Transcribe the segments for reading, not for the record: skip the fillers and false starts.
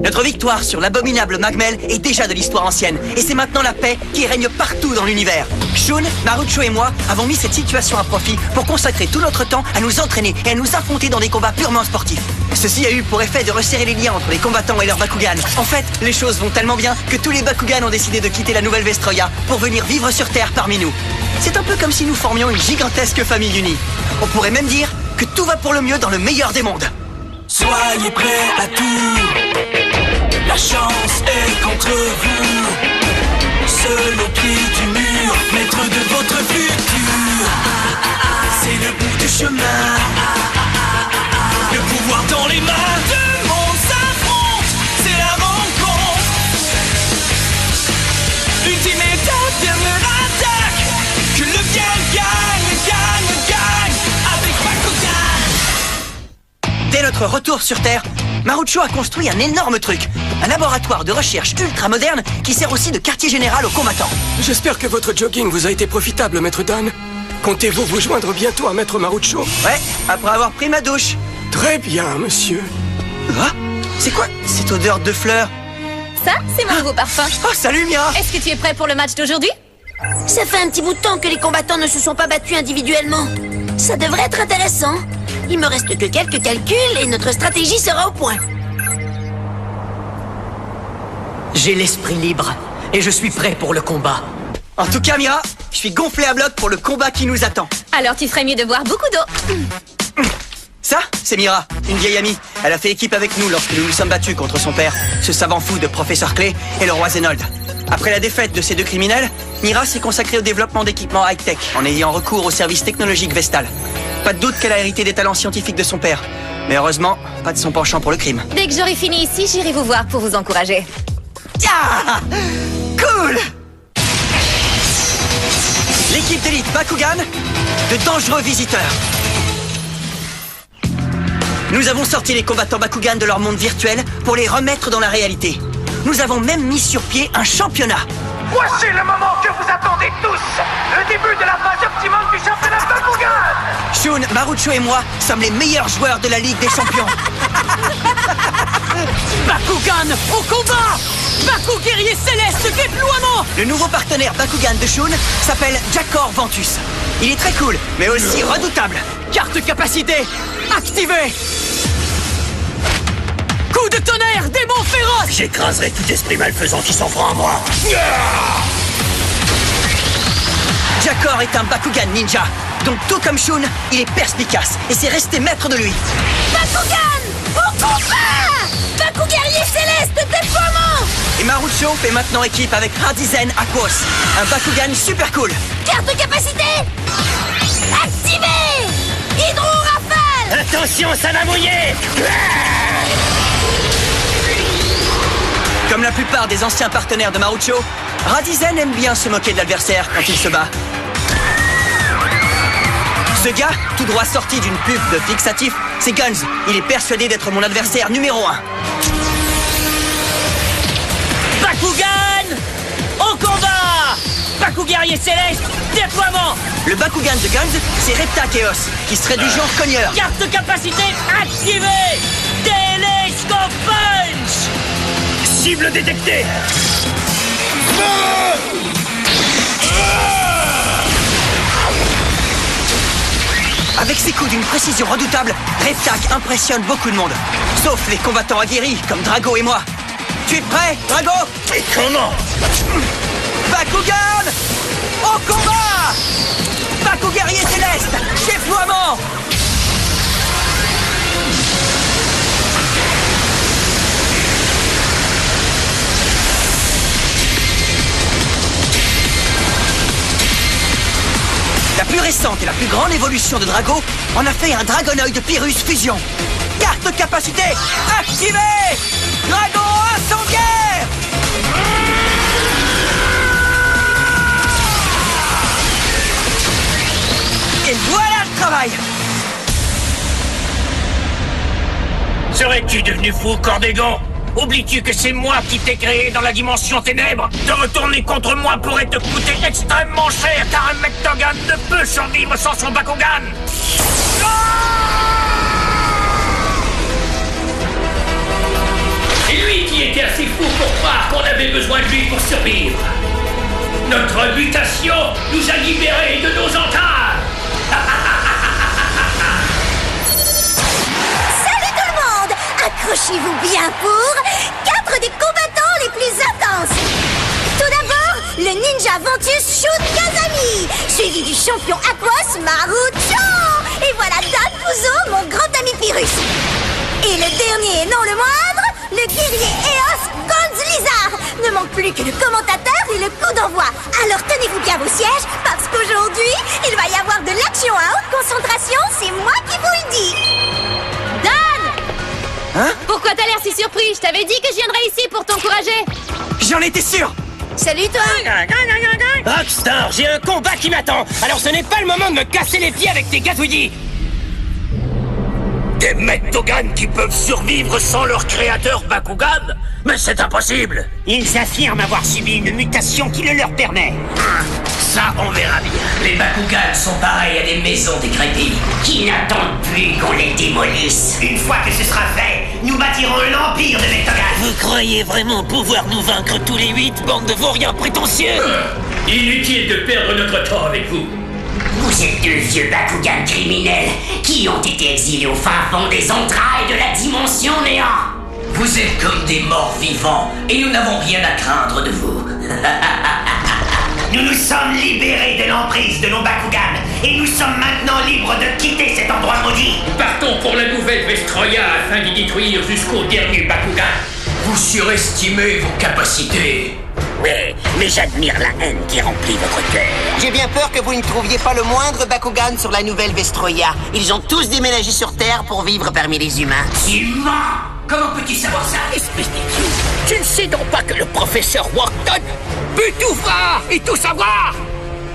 Notre victoire sur l'abominable Magmel est déjà de l'histoire ancienne, et c'est maintenant la paix qui règne partout dans l'univers. Shun, Marucho et moi avons mis cette situation à profit pour consacrer tout notre temps à nous entraîner et à nous affronter dans des combats purement sportifs. Ceci a eu pour effet de resserrer les liens entre les combattants et leurs Bakugan. En fait, les choses vont tellement bien que tous les Bakugan ont décidé de quitter la nouvelle Vestroya pour venir vivre sur Terre parmi nous. C'est un peu comme si nous formions une gigantesque famille unie. On pourrait même dire que tout va pour le mieux dans le meilleur des mondes. Soyez prêts à tout, la chance est contre vous. Seul au pied du mur, maître de votre futur. C'est le bout du chemin, le pouvoir dans les mains. Deux mondes s'affrontent, c'est la rencontre. Ultimate attaque, dernière attaque. Que le bien gagne avec Bakugan. Dès notre retour sur Terre, Marucho a construit un énorme truc. Un laboratoire de recherche ultra moderne qui sert aussi de quartier général aux combattants. J'espère que votre jogging vous a été profitable, Maître Dan. Comptez-vous vous joindre bientôt à Maître Marucho? Ouais, après avoir pris ma douche. Très bien, monsieur. Ah, c'est quoi cette odeur de fleurs? Ça, c'est mon nouveau parfum. Oh, salut Mira! Est-ce que tu es prêt pour le match d'aujourd'hui? Ça fait un petit bout de temps que les combattants ne se sont pas battus individuellement. Ça devrait être intéressant. Il me reste que quelques calculs et notre stratégie sera au point. J'ai l'esprit libre et je suis prêt pour le combat. En tout cas, Mira, je suis gonflé à bloc pour le combat qui nous attend. Alors tu ferais mieux de boire beaucoup d'eau. Ça, c'est Mira, une vieille amie. Elle a fait équipe avec nous lorsque nous nous sommes battus contre son père, ce savant fou de Professeur Clay et le roi Zenold. Après la défaite de ces deux criminels, Mira s'est consacrée au développement d'équipements high-tech en ayant recours au service technologique Vestal. Pas de doute qu'elle a hérité des talents scientifiques de son père. Mais heureusement, pas de son penchant pour le crime. Dès que j'aurai fini ici, j'irai vous voir pour vous encourager. Ah, cool! L'équipe d'élite Bakugan, de dangereux visiteurs. Nous avons sorti les combattants Bakugan de leur monde virtuel pour les remettre dans la réalité. Nous avons même mis sur pied un championnat. Voici le moment que vous attendez tous! Le début de la phase optimale du championnat Bakugan! Shun, Marucho et moi sommes les meilleurs joueurs de la Ligue des Champions. Bakugan au combat! Baku guerrier céleste déploiement! Le nouveau partenaire Bakugan de Shun s'appelle Jakor Ventus. Il est très cool, mais aussi redoutable. Carte capacité activée! Coup de tonnerre, démon féroce! J'écraserai tout esprit malfaisant qui s'en fera à moi. Jakor est un Bakugan ninja. Donc tout comme Shun, il est perspicace et c'est resté maître de lui. Bakugan au combat! Baku guerrier céleste déploiement! Et Marucho fait maintenant équipe avec Radizen Aquos, un Bakugan super cool. Carte capacité activée! Hydro rafale! Attention, ça va mouiller. Comme la plupart des anciens partenaires de Marucho, Radizen aime bien se moquer de l'adversaire quand il se bat. Ce gars, tout droit sorti d'une pub de fixatif, c'est Guns. Il est persuadé d'être mon adversaire numéro 1. Bakugan au combat! Baku guerrier céleste déploiement! Le Bakugan de Guns, c'est Repta Chaos, qui serait du genre cogneur. Carte capacité activée! Télescope punch! Cible détectée. Avec ses coups d'une précision redoutable, Reptak impressionne beaucoup de monde. Sauf les combattants aguerris, comme Drago et moi. Tu es prêt, Drago? Et comment? Bakugan au combat! Baku guerrier céleste, déploiement! La plus récente et la plus grande évolution de Drago en a fait un Dragonoid Pyrrhus Fusion. Carte capacité activée! Drago incendiaire! Et voilà le travail! Serais-tu devenu fou, Cordégon? Oublies-tu que c'est moi qui t'ai créé dans la dimension ténèbres? Te retourner contre moi pourrait te coûter extrêmement cher, car un Mectogan ne peut survivre sans son Bakugan. était assez fou pour croire qu'on avait besoin de lui pour survivre. Notre mutation nous a libérés de nos entraves. Salut tout le monde! Accrochez-vous bien pour 4 des combattants les plus intenses. Tout d'abord, le ninja Ventus Shun Kazami, suivi du champion Aquos Marucho. Et voilà Dan Kuzo, mon grand ami Pyrrhus. Et le dernier et non le moindre, le guerrier Eos Gonz Lizard. Ne manque plus que le commentateur et le coup d'envoi. Alors tenez-vous bien vos sièges, parce qu'aujourd'hui, il va y avoir de l'action à haute concentration, c'est moi qui vous le dis. Dan! Pourquoi t'as l'air si surpris? Je t'avais dit que je viendrais ici pour t'encourager. J'en étais sûr. Salut toi! Rockstar, j'ai un combat qui m'attend. Alors ce n'est pas le moment de me casser les pieds avec tes gazouillis. Des Mektogan qui peuvent survivre sans leur créateur Bakugan? Mais c'est impossible! Ils affirment avoir subi une mutation qui le leur permet. Ça, on verra bien. Les Bakugan sont pareils à des maisons décrépites Qui n'attendent plus qu'on les démolisse. Une fois que ce sera fait, nous bâtirons l'empire de Mektogan. Vous croyez vraiment pouvoir nous vaincre tous les 8, bande de vauriens prétentieux? Inutile de perdre notre temps avec vous. Vous êtes deux vieux Bakugan criminels qui ont été exilés au fin fond des entrailles de la dimension néant. Vous êtes comme des morts vivants et nous n'avons rien à craindre de vous. Nous nous sommes libérés de l'emprise de nos Bakugan et nous sommes maintenant libres de quitter cet endroit maudit. Partons pour la nouvelle Vestroya afin d'y détruire jusqu'au dernier Bakugan. Vous surestimez vos capacités. Oui, mais j'admire la haine qui remplit votre cœur. J'ai bien peur que vous ne trouviez pas le moindre Bakugan sur la nouvelle Vestroya. Ils ont tous déménagé sur Terre pour vivre parmi les humains. Tu mens! Comment peux-tu savoir ça? Espèce d'idiot. Tu ne sais donc pas que le professeur Wharton peut tout voir et tout savoir?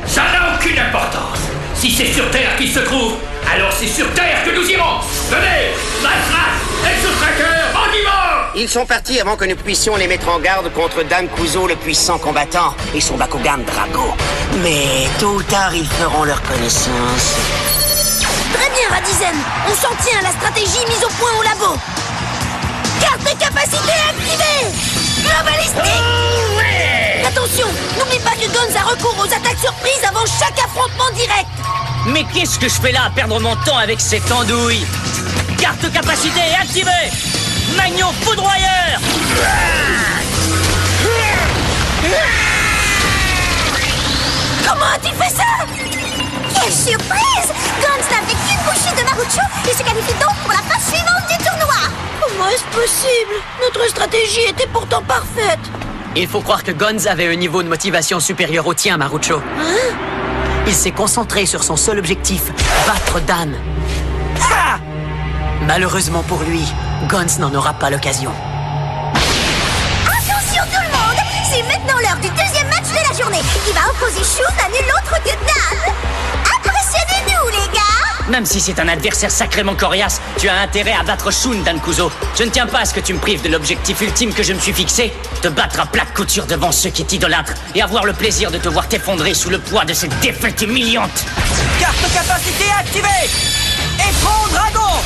Ça n'a aucune importance. Si c'est sur Terre qu'il se trouve, alors c'est sur Terre que nous irons. Venez, Maestras, Exo-Tracker, Bandiment! Ils sont partis avant que nous puissions les mettre en garde contre Dan Kuzo, le puissant combattant, et son Bakugan Drago. Mais tôt ou tard, ils feront leur connaissance. Très bien, Radizen. On s'en tient à la stratégie mise au point au labo. Carte de capacité activée! Globalistique! Oh, ouais! Attention, n'oublie pas que Gonz a recours aux attaques surprises avant chaque affrontement direct. Mais qu'est-ce que je fais là à perdre mon temps avec cette andouille? Carte capacité activée! Magno foudroyeur! Comment as-tu fait ça? Quelle surprise! Gonz n'a fait qu'une bouchée de Marucho et se qualifie donc pour la phase suivante du tournoi. Comment est-ce possible? Notre stratégie était pourtant parfaite. Il faut croire que Gonz avait un niveau de motivation supérieur au tien, Marucho. Hein? Il s'est concentré sur son seul objectif, battre Dan. Ha! Malheureusement pour lui, Gonz n'en aura pas l'occasion. Attention tout le monde! C'est maintenant l'heure du deuxième match de la journée qui va opposer Shun à nul autre que Dan. Impressionnez-nous les gars! Même si c'est un adversaire sacrément coriace, tu as intérêt à battre Shun, Dan Kuzo. Je ne tiens pas à ce que tu me prives de l'objectif ultime que je me suis fixé, te battre à plate couture devant ceux qui t'idolâtrent et avoir le plaisir de te voir t'effondrer sous le poids de cette défaite humiliante. Carte capacité activée! Éperon Dragon!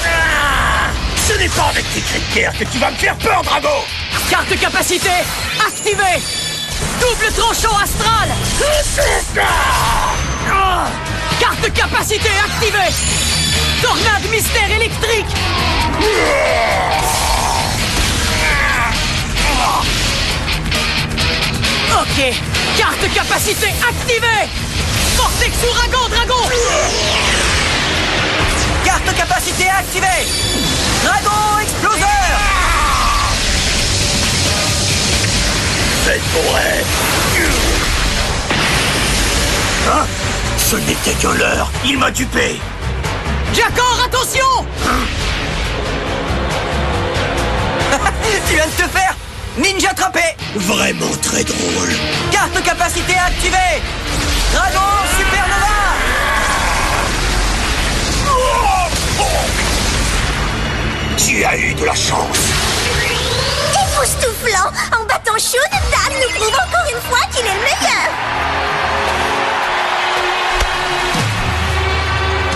Ce n'est pas avec tes cris de guerre que tu vas me faire peur, Drago! Carte capacité activée! Double tranchant astral! Carte capacité activée! Tornade mystère électrique! Ok, carte capacité activée! Vortex ouragan dragon! Carte capacité activée! Dragon exploseur! Faites vrai! Hein? Ce n'était que l'heure! Il m'a dupé! Jacor, attention! Tu viens de te faire ninja attrapé! Vraiment très drôle! Carte capacité activée! Dragon supernova! Tu as eu de la chance! Époustouflant! En battant Shun, Dan nous prouve encore une fois qu'il est le meilleur!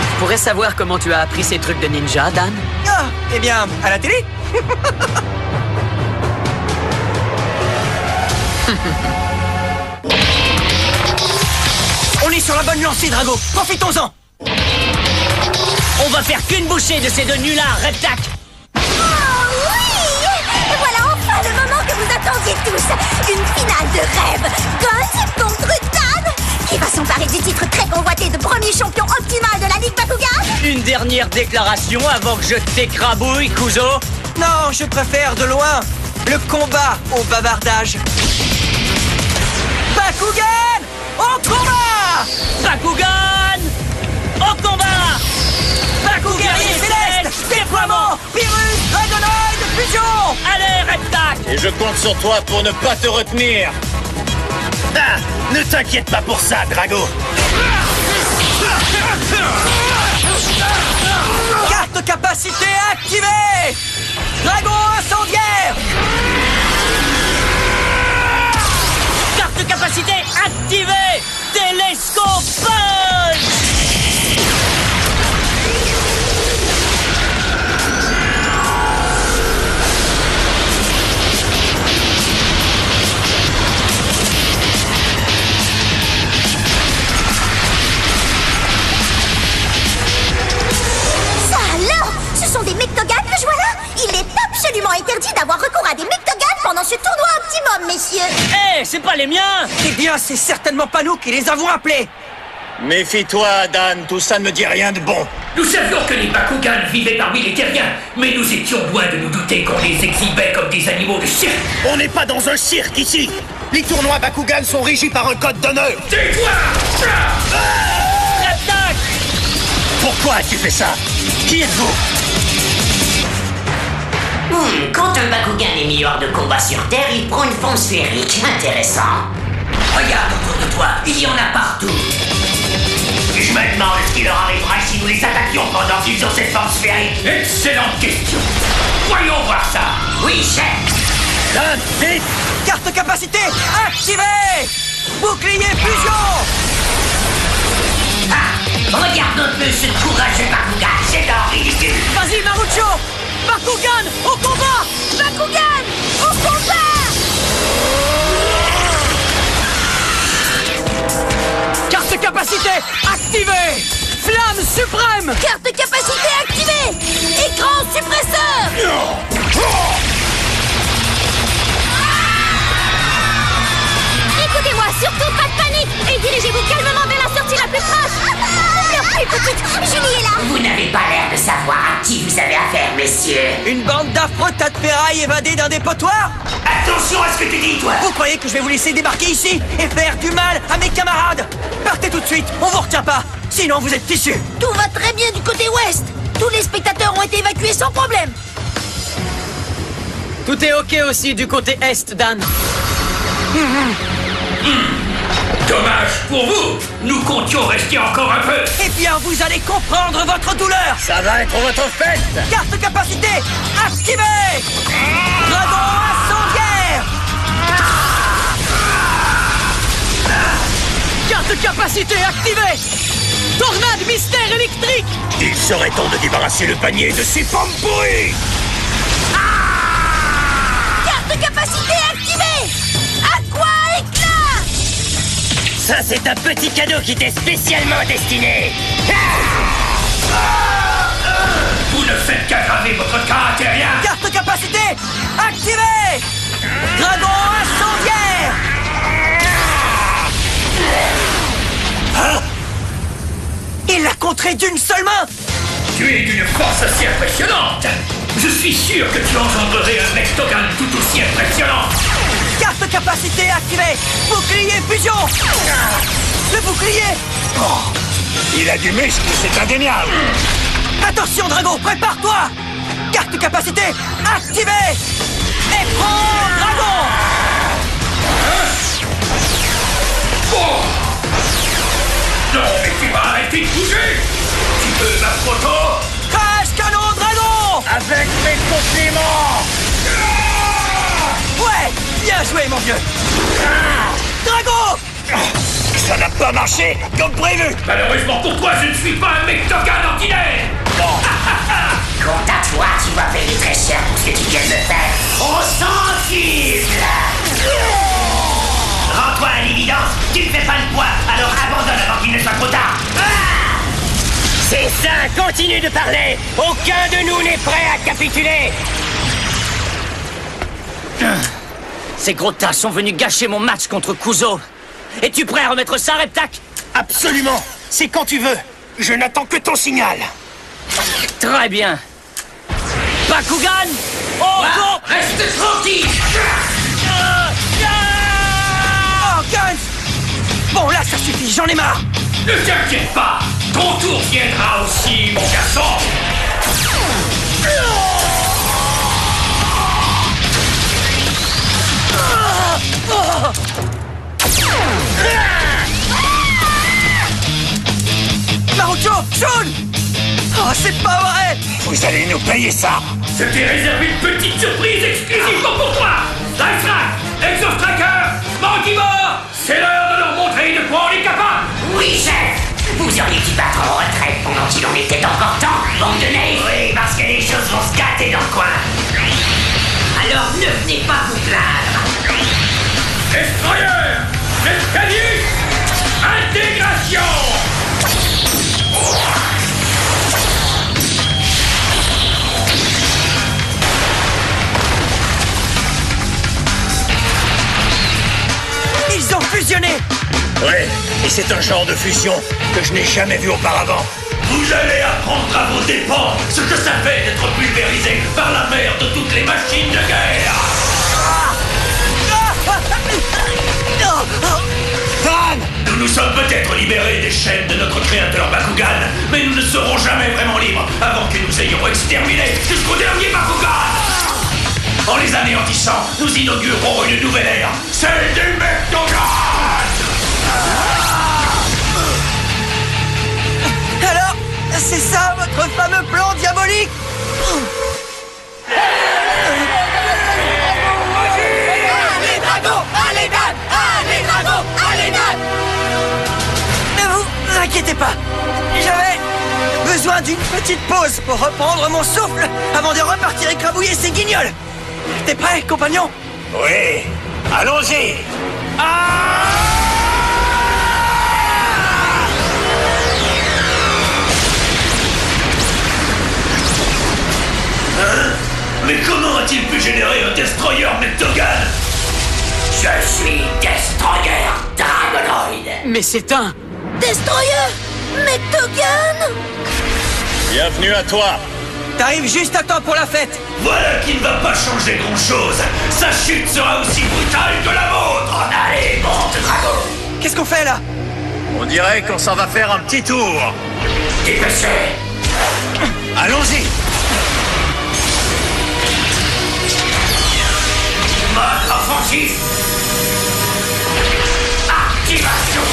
Je pourrais savoir comment tu as appris ces trucs de ninja, Dan? Ah, eh bien, à la télé? On est sur la bonne lancée, Drago. Profitons-en. On va faire qu'une bouchée de ces deux nullards, Reptak. Oh oui! Voilà enfin le moment que vous attendiez tous. Une finale de rêve. Guns contre Dan, qui va s'emparer du titre très convoité de premier champion optimal de la Ligue Bakugan. Une dernière déclaration avant que je t'écrabouille, Kuzo. Non, je préfère de loin le combat au bavardage. Bakugan, au combat! Bakugan, au combat! Bakugan guerrier céleste, déploiement, virus, dragonoid, fusion! Allez, Reptak! Et je compte sur toi pour ne pas te retenir. Ah, ne t'inquiète pas pour ça, Drago. Carte capacité activée! Dragon incendiaire! Carte capacité activée! Télescope Punch! Ça alors? Ce sont des Mectogan que je vois là? Il est absolument interdit d'avoir recours à des Mectogan pendant ce tournoi optimum, messieurs. Hé, c'est pas les miens! Eh bien, c'est certainement pas nous qui les avons appelés! Méfie-toi, Dan, tout ça ne me dit rien de bon. Nous savions que les Bakugan vivaient parmi les terriens, mais nous étions loin de nous douter qu'on les exhibait comme des animaux de cirque. On n'est pas dans un cirque ici. Les tournois Bakugan sont régis par un code d'honneur. Tais-toi! Reptak! Pourquoi as-tu fait ça? Qui êtes-vous? Quand un Bakugan est mis hors de combat sur Terre, il prend une forme sphérique. Intéressant. Regarde autour de toi, il y en a partout. Je me demande ce qui leur arrivera si nous les attaquions pendant qu'ils ont cette forme sphérique. Excellente question. Voyons voir ça. Oui, chef. Dan, vite! Carte capacité activée! Bouclier fusion! Ah, regarde un peu ce courageux Bakugan, c'est hors ridicule. Vas-y, Marucho! Bakugan, au combat! Bakugan, au combat! Carte capacité activée! Flamme suprême! Carte capacité activée! Écran suppresseur! Écoutez-moi, surtout pas de panique et dirigez-vous calmement vers la sortie la plus proche. Merci, petite, Julie est là! Vous n'avez pas l'air de savoir à qui vous avez affaire, messieurs. Une bande d'affreux tas de ferraille évadés d'un dépotoir? Attention à ce que tu dis, toi. Vous croyez que je vais vous laisser débarquer ici et faire du mal à mes camarades? Partez tout de suite, on vous retient pas, sinon vous êtes fichus. Tout va très bien du côté ouest! Tous les spectateurs ont été évacués sans problème! Tout est ok aussi du côté est, Dan. Dommage pour vous. Nous comptions rester encore un peu. Eh bien, vous allez comprendre votre douleur. Ça va être votre fête. Carte capacité activée! Dragon incendiaire! Carte capacité activée! Tornade mystère électrique! Il serait temps de débarrasser le panier de ces pommes pourries. Carte capacité activée! Aqua éclat! Ça, c'est un petit cadeau qui t'est spécialement destiné. Vous ne faites qu'aggraver votre cas terrien. Carte capacité activée! Dragon incendiaire! Il l'a contré d'une seule main! Tu es d'une force assez impressionnante. Je suis sûr que tu engendrerais un Mectogan tout aussi impressionnant. Carte capacité activée! Bouclier fusion! Le bouclier! Il a du muscle, c'est indéniable. Attention, Drago, prépare-toi! Carte capacité activée! Et prends Dragon! Non, mais tu vas arrêter de bouger. Tu peux, ma photo? Crash canon Dragon! Avec mes compliments. Ouais! Bien joué, mon vieux! Drago! Ça n'a pas marché comme prévu. Malheureusement pour toi, je ne suis pas un Mectogan ordinaire. Quant à toi, tu vas payer très cher pour ce que tu viens de faire. Au sensible! Ça, continue de parler. Aucun de nous n'est prêt à capituler. Ces gros tas sont venus gâcher mon match contre Kuzo. Es-tu prêt à remettre ça, Reptak? Absolument. C'est quand tu veux. Je n'attends que ton signal. Très bien. Bakugan! Oh, go! Reste tranquille. Oh, Guns! Bon, là, ça suffit, j'en ai marre! Ne t'inquiète pas. Ton tour viendra aussi, mon garçon. Marucho! Shun! Oh, c'est pas vrai! Vous allez nous payer ça. C'était réservé une petite surprise exclusivement pour toi. Lifetrack, Exostracker, Monkey-Ball, c'est l'heure de leur montrer de quoi on est capable. Oui, chef. Vous auriez dû battre en retraite pendant qu'il en était encore temps, bande de naïfs. Oui, parce que les choses vont se gâter dans le coin. Alors ne venez pas vous plaindre. Destroyer, Nescalius, intégration. Ils ont fusionné! Ouais, et c'est un genre de fusion que je n'ai jamais vu auparavant. Vous allez apprendre à vos dépens ce que ça fait d'être pulvérisé par la mère de toutes les machines de guerre. Dan! Nous nous sommes peut-être libérés des chaînes de notre créateur Bakugan, mais nous ne serons jamais vraiment libres avant que nous ayons exterminé jusqu'au dernier Bakugan. En les anéantissant, nous inaugurerons une nouvelle ère, celle du Mectogan. Alors, c'est ça votre fameux plan diabolique? Allez, Drago! Allez, Dan! Allez, Drago! Allez, Dan! Ne vous inquiétez pas, j'avais besoin d'une petite pause pour reprendre mon souffle avant de repartir écrabouiller ces guignols. T'es prêt, compagnon? Oui, allons-y. Hein? Mais comment a-t-il pu générer un Destroyer Mectogan? Je suis Destroyer Dragonoid. Mais c'est un... Destroyer Mectogan. Bienvenue à toi. T'arrives juste à temps pour la fête. Voilà qui ne va pas changer grand-chose. Sa chute sera aussi brutale que la vôtre. Allez, monte, Drago. Qu'est-ce qu'on fait là? On dirait qu'on s'en va faire un petit tour. Dépêchez. Allons-y. Mode offensif. Activation.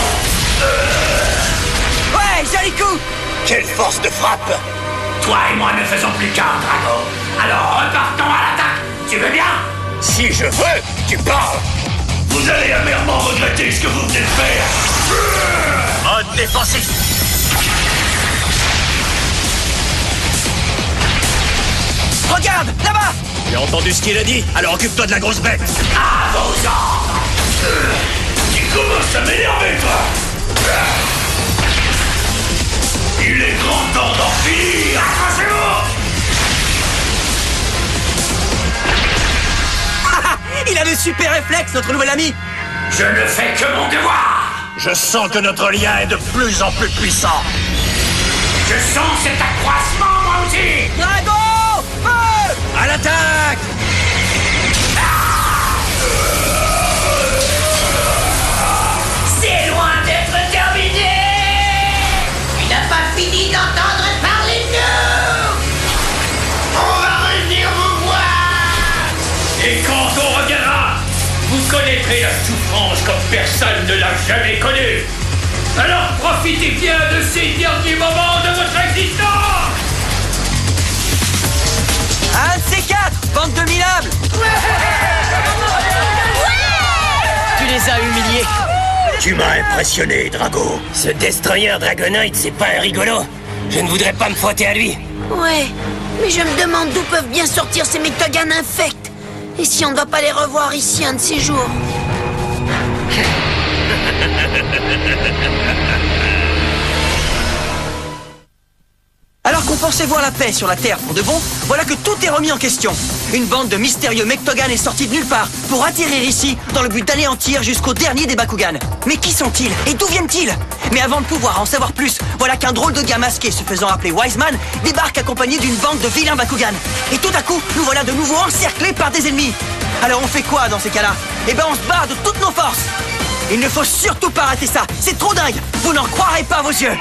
Ouais, joli coup. Quelle force de frappe. Toi et moi ne faisons plus qu'un, Drago. Alors repartons à l'attaque. Tu veux bien? Si je veux, tu parles. Vous allez amèrement regretter ce que vous venez de faire. Mode défensif. Regarde, là-bas. J'ai entendu ce qu'il a dit, alors occupe-toi de la grosse bête. À vos ordres. Tu commences à m'énerver, toi. Il est grand temps d'en finir. Accrochez-vous. Il a le super réflexe, notre nouvel ami. Je ne fais que mon devoir. Je sens que notre lien est de plus en plus puissant. Je sens cet accroissement, moi aussi. Drago, feu. À l'attaque. C'est loin d'être terminé. Il n'a pas fini d'entendre parler de nous. On va revenir vous voir. Et quand on reviendra, vous connaîtrez la souffrance comme personne ne l'a jamais connue. Alors profitez bien de ces derniers moments de votre existence. Un de ces quatre, bande de minables. Tu les as humiliés. Tu m'as impressionné, Drago. Ce Destroyer Dragonoid, c'est pas un rigolo. Je ne voudrais pas me frotter à lui. Ouais, mais je me demande d'où peuvent bien sortir ces Mectogan infects. Et si on ne va pas les revoir ici un de ces jours? Alors qu'on pensait voir la paix sur la Terre pour de bon, voilà que tout est remis en question. Une bande de mystérieux Mectogan est sortie de nulle part pour atterrir ici dans le but d'anéantir jusqu'au dernier des Bakugan. Mais qui sont-ils et d'où viennent-ils? Mais avant de pouvoir en savoir plus, voilà qu'un drôle de gars masqué se faisant appeler Wiseman débarque accompagné d'une bande de vilains Bakugan. Et tout à coup, nous voilà de nouveau encerclés par des ennemis. Alors on fait quoi dans ces cas-là? Eh ben on se bat de toutes nos forces. Il ne faut surtout pas rater ça, c'est trop dingue. Vous n'en croirez pas vos yeux.